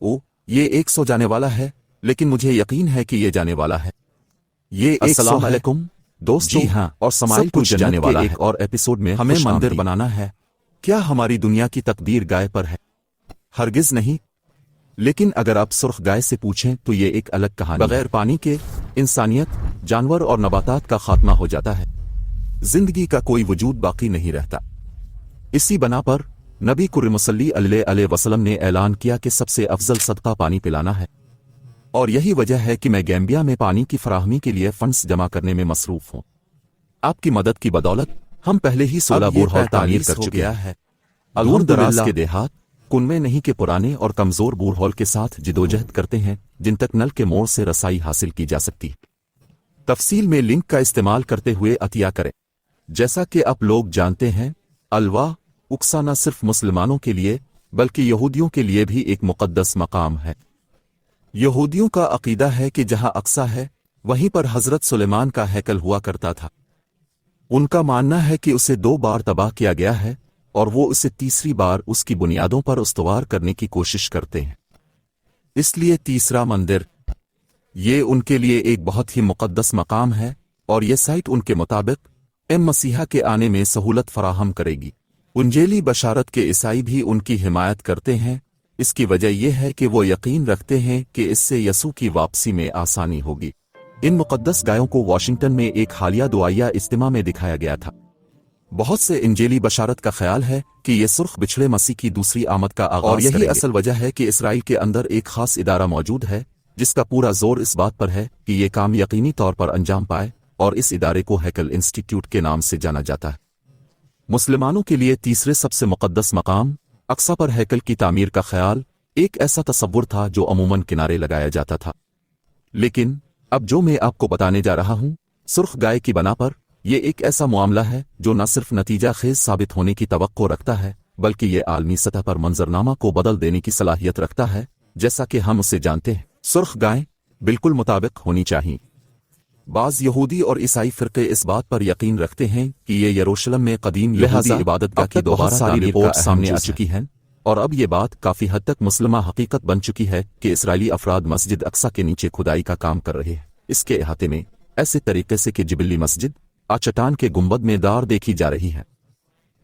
ओ, ये एक सो जाने वाला है, लेकिन मुझे यकीन है कि ये जाने वाला है। ये एक अस्सलाम सो अलैकुम दोस्तों, जी हाँ, और समाइल सब को कुछ जाने जाने वाला वाला है। है। एक और एपिसोड में हमें खुश मंदिर आमदीद। बनाना है। क्या हमारी दुनिया की तकदीर गाय पर है? हरगिज नहीं। लेकिन अगर आप सुर्ख गाय से पूछें तो ये एक अलग कहानी है। बगैर पानी के इंसानियत, जानवर और नबातात का खात्मा हो जाता है। जिंदगी का कोई वजूद बाकी नहीं रहता। इसी बना पर नबी करीम सल्लल्लाहु अलैहि वसल्लम ने ऐलान किया कि सबसे अफजल सदका पानी पिलाना है। और यही वजह है कि मैं गैम्बिया में पानी की फराहमी के लिए फंड्स जमा करने में मसरूफ हूँ। आपकी मदद की बदौलत हम पहले ही 16 बोरहोल तामीर कर चुके हैं। दूर दराज के देहात कुनमे नहीं के पुराने और कमजोर बोरहोल के साथ जिदोजहद करते हैं, जिन तक नल के मोड़ से रसाई हासिल की जा सकती। तफसील में लिंक का इस्तेमाल करते हुए अतिया करें। जैसा कि आप लोग जानते हैं, अलवा उक्सा न सिर्फ मुसलमानों के लिए बल्कि यहूदियों के लिए भी एक मुक़द्दस मकाम है। यहूदियों का अकीदा है कि जहां अक्सा है वहीं पर हजरत सुलेमान का हैकल हुआ करता था। उनका मानना है कि उसे 2 बार तबाह किया गया है और वो उसे तीसरी बार उसकी बुनियादों पर उस्तवार करने की कोशिश करते हैं। इसलिए तीसरा मंदिर ये उनके लिए एक बहुत ही मुक़द्दस मकाम है और ये साइट उनके मुताबिक मसीहा के आने में सहूलत फराहम करेगी। उंजेली बशारत के ईसाई भी उनकी हिमायत करते हैं। इसकी वजह यह है कि वो यकीन रखते हैं कि इससे यसू की वापसी में आसानी होगी। इन मुक़द्दस गायों को वाशिंगटन में एक हालिया दुआया इज्तिमा में दिखाया गया था। बहुत से इंजेली बशारत का ख्याल है कि ये सुर्ख बिछड़े मसीह की दूसरी आमद का आगाज और यही असल वजह है कि इसराइल के अंदर एक खास इदारा मौजूद है जिसका पूरा जोर इस बात पर है कि ये काम यकीनी तौर पर अंजाम पाए, और इस इदारे को हैकल इंस्टीट्यूट के नाम से जाना जाता है। मुसलमानों के लिए तीसरे सबसे मुक़द्दस मकाम अक्सा पर हैकल की तामीर का ख्याल एक ऐसा तसव्वुर था जो अमूमन किनारे लगाया जाता था। लेकिन अब जो मैं आपको बताने जा रहा हूं, सुर्ख गाय की बना पर यह एक ऐसा मामला है जो न सिर्फ नतीजा खेज साबित होने की तवक्को रखता है बल्कि ये आलमी सतह पर मंजरनामा को बदल देने की सलाहियत रखता है। जैसा कि हम उसे जानते हैं, सुर्ख गाय बिल्कुल मुताबिक होनी चाहिए। बाज़ यहूदी और ईसाई फ़िरक़े इस बात पर यकीन रखते हैं कि ये यरूशलेम में कदीम यहूदी इबादतगाह की दोबारा सारी रिपोर्ट सामने आ चुकी हैं, और अब ये बात काफ़ी हद तक मुस्लिमा हकीकत बन चुकी है कि इसराइली अफराद मस्जिद अक्सा के नीचे खुदाई का काम कर रहे हैं। इसके अहाते में ऐसे तरीके से कि जिबिली मस्जिद चट्टान के गुंबद में दार देखी जा रही है,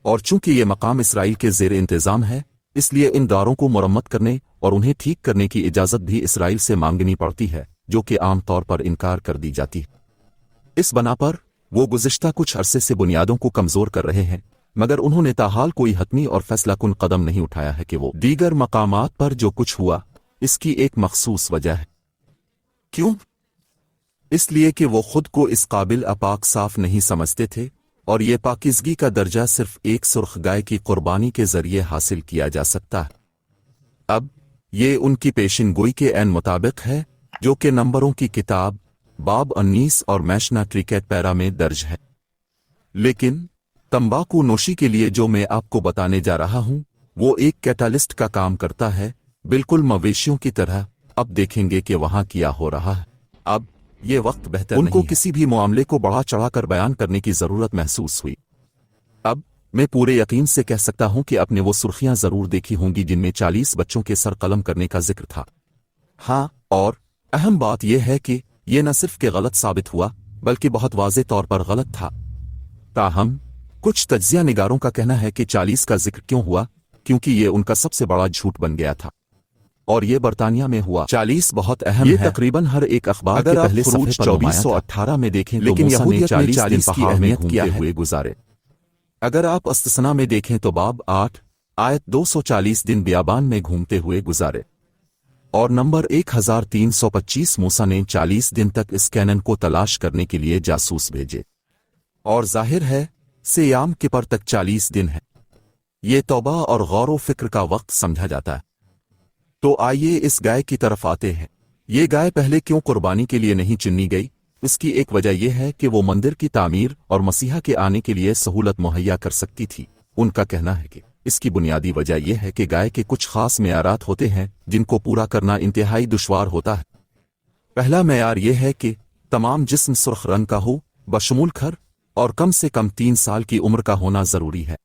और चूंकि ये मकाम इसराइल के ज़ेर इंतज़ाम है, इसलिए इन दारों को मुरम्मत करने और उन्हें ठीक करने की इजाज़त भी इसराइल से मांगनी पड़ती है, जो कि आम तौर पर इनकार कर दी जाती है। इस बना पर वो गुज़िश्ता कुछ अरसे से बुनियादों को कमज़ोर कर रहे हैं, मगर उन्होंने ताहाल कोई हतमी और फैसलाकुन कदम नहीं उठाया है कि वो दीगर मकामात पर जो कुछ हुआ इसकी एक मखसूस वजह है। क्यों? इसलिए कि वो खुद को इस काबिल अपाक साफ नहीं समझते थे, और ये पाकिज़गी का दर्जा सिर्फ एक सुर्ख गाय की कुर्बानी के जरिए हासिल किया जा सकता है। अब ये उनकी पेशिनगोई के ऐन मुताबिक है, जो कि नंबरों की किताब बाब 19 और मैशना क्रिकेट पैरा में दर्ज है। लेकिन तंबाकू नोशी के लिए जो मैं आपको बताने जा रहा हूं, वो एक कैटालिस्ट का काम करता है, बिल्कुल मवेशियों की तरह। अब देखेंगे कि वहां क्या हो रहा है। अब ये वक्त बेहतर उनको नहीं किसी भी मामले को बढ़ा चढ़ाकर बयान करने की जरूरत महसूस हुई। अब मैं पूरे यकीन से कह सकता हूं कि आपने वो सुर्खियां जरूर देखी होंगी जिनमें 40 बच्चों के सर कलम करने का जिक्र था। हाँ, और अहम बात यह है कि ये न सिर्फ के गलत साबित हुआ बल्कि बहुत वाज़े तौर पर गलत था। ताहम कुछ तज्जिया निगारों का कहना है कि 40 का जिक्र क्यों हुआ, क्योंकि ये उनका सबसे बड़ा झूठ बन गया था, और ये बरतानिया में हुआ। 40 बहुत अहम है। तकरीबन हर एक अखबार के पहले सफ़े पर 2418 में देखें, लेकिन यहूदियत ने 40 की अहमियत किया हुए गुजारे। अगर आप अस्तिसना में देखें तो बाब 8 आयत 240 दिन बियाबान में घूमते हुए गुजारे, और नंबर 1325 मूसा ने 40 दिन तक इस कैनन को तलाश करने के लिए जासूस भेजे, और जाहिर है सियाम किपर तक 40 दिन है। ये तौबा और गौर फिक्र का वक्त समझा जाता है। तो आइए इस गाय की तरफ आते हैं। ये गाय पहले क्यों कुर्बानी के लिए नहीं चुनी गई? इसकी एक वजह यह है कि वो मंदिर की तामीर और मसीहा के आने के लिए सहूलत मुहैया कर सकती थी। उनका कहना है कि इसकी बुनियादी वजह यह है कि गाय के कुछ खास मेयारात होते हैं जिनको पूरा करना इंतहाई दुश्वार होता है। पहला मेयार यह है कि तमाम जिस्म सुर्ख रंग का हो, बशमूल खर, और कम से कम 3 साल की उम्र का होना जरूरी है।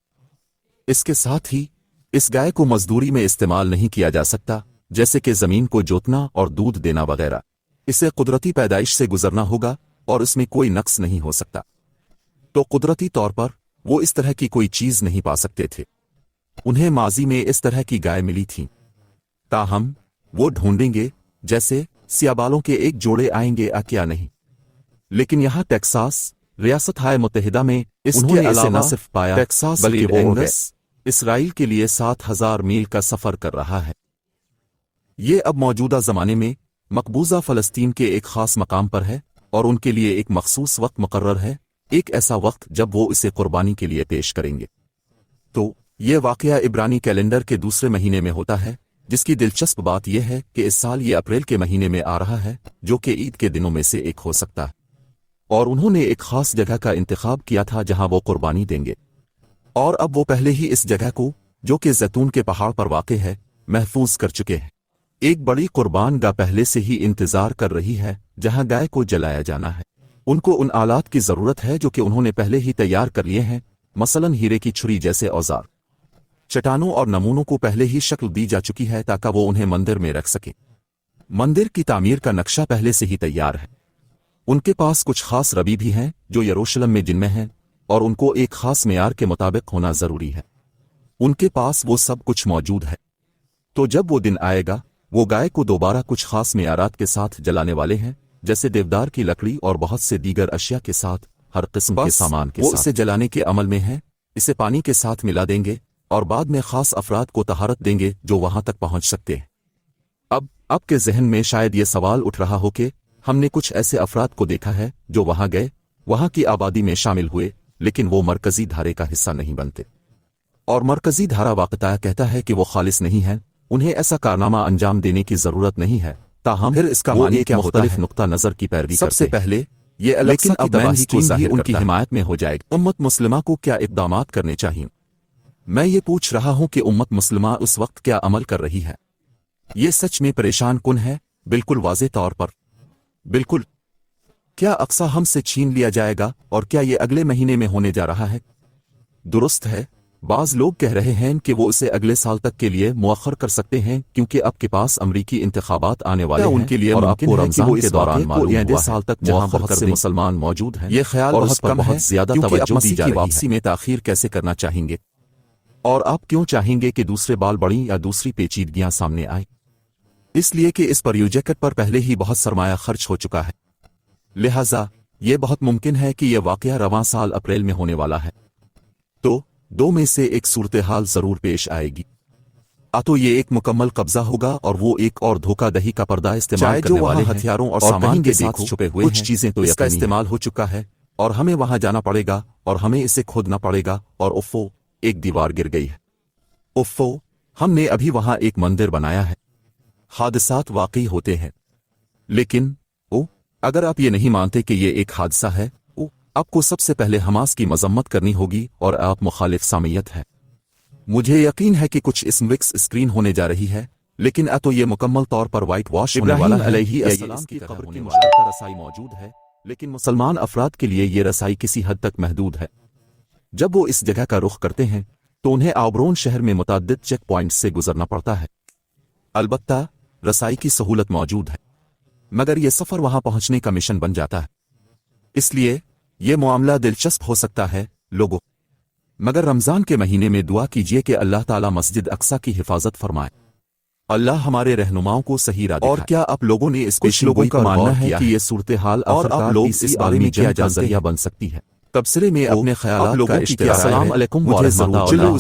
इसके साथ ही इस गाय को मजदूरी में इस्तेमाल नहीं किया जा सकता, जैसे कि जमीन को जोतना और दूध देना वगैरह। इसे कुदरती पैदाइश से गुजरना होगा और इसमें कोई नक्स नहीं हो सकता। तो कुदरती तौर पर वो इस तरह की कोई चीज नहीं पा सकते थे। उन्हें माजी में इस तरह की गाय मिली थी, ताहम वो ढूंढेंगे जैसे सियाबालों के एक जोड़े आएंगे क्या नहीं। लेकिन यहाँ टेक्सास रियासत हाय मुत्तहिदा में इसके अलावा न सिर्फ पाया टेक्सास बल्कि एंगस इसराइल के लिए 7,000 मील का सफर कर रहा है। ये अब मौजूदा जमाने में मकबूजा फ़लस्तीन के एक खास मकाम पर है और उनके लिए एक मखसूस वक्त मुकर्रर है, एक ऐसा वक्त जब वो इसे कुर्बानी के लिए पेश करेंगे। तो ये वाक़या इब्रानी कैलेंडर के दूसरे महीने में होता है, जिसकी दिलचस्प बात यह है कि इस साल ये अप्रैल के महीने में आ रहा है, जो कि ईद के दिनों में से एक हो सकता है। और उन्होंने एक खास जगह का इंतखाब किया था जहां वो कुर्बानी देंगे, और अब वो पहले ही इस जगह को, जो कि जैतून के पहाड़ पर वाक़े है, महफूज कर चुके हैं। एक बड़ी कुर्बान गाह पहले से ही इंतजार कर रही है जहां गाय को जलाया जाना है। उनको उन आलात की जरूरत है जो कि उन्होंने पहले ही तैयार कर लिए हैं, मसलन हीरे की छुरी जैसे औजार। चट्टानों और नमूनों को पहले ही शक्ल दी जा चुकी है ताकि वो उन्हें मंदिर में रख सके। मंदिर की तामीर का नक्शा पहले से ही तैयार है। उनके पास कुछ खास रबी भी हैं जो यरूशलेम में जिनमें हैं, और उनको एक खास मेयार के मुताबिक होना जरूरी है। उनके पास वो सब कुछ मौजूद है। तो जब वो दिन आएगा, वो गाय को दोबारा कुछ खास मेयारात के साथ जलाने वाले हैं, जैसे देवदार की लकड़ी और बहुत से दीगर अशिया के साथ, हर किस्म के सामान के साथ। वो इसे जलाने के अमल में है, इसे पानी के साथ मिला देंगे और बाद में खास अफराद को तहारत देंगे जो वहां तक पहुंच सकते हैं। अब के जहन में शायद ये सवाल उठ रहा हो कि हमने कुछ ऐसे अफराद को देखा है जो वहां गए, वहां की आबादी में शामिल हुए, लेकिन वो मरकजी धारे का हिस्सा नहीं बनते। और मरकजी धारा वाक़ता कहता है कि वो खालिस नहीं है, उन्हें ऐसा कारनामा अंजाम देने की जरूरत नहीं है। ताहम फिर इसका मानी क्या मुख्तलिफ नुक्ता नजर की पैरवी सबसे पहले ये अलेक्सा की तबाही को ज़ाहिर उनकी हिमायत में हो जाएगी। उम्मत मुस्लिमा को क्या इक़दामात करने चाहिए? मैं ये पूछ रहा हूं कि उम्मत मुस्लिमा उस वक्त क्या अमल कर रही है। ये सच में परेशान कुन है, बिल्कुल वाज़े तौर पर। बिल्कुल। क्या अक्सा हमसे छीन लिया जाएगा और क्या ये अगले महीने में होने जा रहा है? दुरुस्त है, बाज लोग कह रहे हैं कि वो इसे अगले साल तक के लिए मुअख्खर कर सकते हैं क्योंकि अब के पास अमरीकी इंतखाबात आने वाले हैं उनके लिए, और आपको रमजान के दौरान मालूम साल तक जहां बहुत से मुसलमान मौजूद हैं। ये ख्याल और उस पर बहुत ज्यादा तवज्जो दी जा रही है। वापसी में ताखीर कैसे करना चाहेंगे, और आप क्यों चाहेंगे कि दूसरे बाल बड़ी या दूसरी पेचीदगियां सामने आए? इसलिए कि इस प्रोजेक्ट पर पहले ही बहुत सरमाया खर्च हो चुका है, लिहाजा ये बहुत मुमकिन है कि यह वाकया रवां साल अप्रैल में होने वाला है। तो दो में से एक सूरत हाल जरूर पेश आएगी। तो ये एक मुकम्मल कब्जा होगा और वो एक और धोखाधही का पर्दा इस्तेमाल करने वाले हथियारों और सामान के साथ छुपे हुए कुछ चीजें तो इसका इस्तेमाल हो चुका है और हमें वहां जाना पड़ेगा और हमें इसे खोदना पड़ेगा। और उफ़ो, एक दीवार गिर गई है। उफ़ो, हमने अभी वहां एक मंदिर बनाया है। हादसात वाकई होते हैं, लेकिन अगर आप ये नहीं मानते कि ये एक हादसा है, आपको सबसे पहले हमास की मजम्मत करनी होगी और आप मुखालिफ सामियत है। मुझे यकीन है कि कुछ इस मिक्स स्क्रीन होने जा रही है, लेकिन तो ये मुकम्मल तौर पर वाइट वॉश होने वाला है। इब्राहीम की कब्र की मुश्तरका रसाई मौजूद है, लेकिन मुसलमान अफराद के लिए ये रसाई किसी हद तक महदूद है। जब वो इस जगह का रुख करते हैं तो उन्हें आब्रोन शहर में मुतअद्दिद चेक पॉइंट्स से गुजरना पड़ता है। अलबत्ता रसाई की सहूलत मौजूद है, मगर यह सफर वहां पहुंचने का मिशन बन जाता है। इसलिए यह मामला दिलचस्प हो सकता है लोगों, मगर रमजान के महीने में दुआ कीजिए कि अल्लाह ताला मस्जिद अक्सा की हिफाजत फरमाए। अल्लाह हमारे रहनुमाओं को सही राह दिखाए। और क्या आप लोगों ने इस कुछ लोगों का मानना है कि यह सूरत हाल और आप लोग इस बारे में क्या जरिया बन सकती है? तबसरे में अपने ख्यालात का इश्तिहार। अस्सलाम वालेकुम व रहमतुल्लाह।